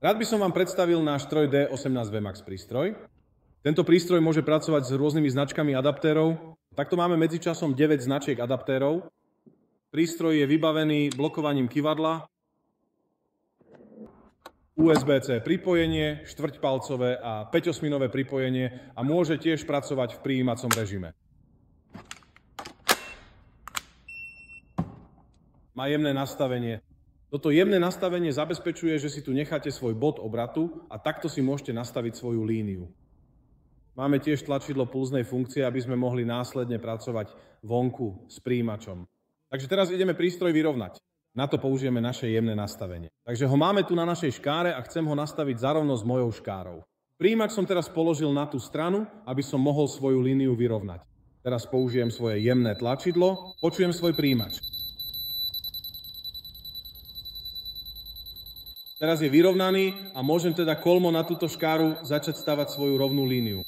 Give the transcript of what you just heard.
Rád by som vám predstavil náš Stroj D18 VMAX prístroj. Tento prístroj môže pracovať s rôznymi značkami adaptérov. Takto máme medzičasom 9 značiek adaptérov. Prístroj je vybavený blokovaním kyvadla, USB-C pripojenie, štvrťpalcové a 5-osminové pripojenie a môže tiež pracovať v prijímacom režime. Má jemné nastavenie. Toto jemné nastavenie zabezpečuje, že si tu necháte svoj bod obratu a takto si môžete nastaviť svoju líniu. Máme tiež tlačidlo pulznej funkcie, aby sme mohli následne pracovať vonku s prijímačom. Takže teraz ideme prístroj vyrovnať. Na to použijeme naše jemné nastavenie. Takže ho máme tu na našej škáre a chcem ho nastaviť zarovno s mojou škárou. Prijímač som teraz položil na tú stranu, aby som mohol svoju líniu vyrovnať. Teraz použijem svoje jemné tlačidlo, počujem svoj prijímač. Teraz je vyrovnaný a môžem teda kolmo na túto škáru začať stavať svoju rovnú líniu.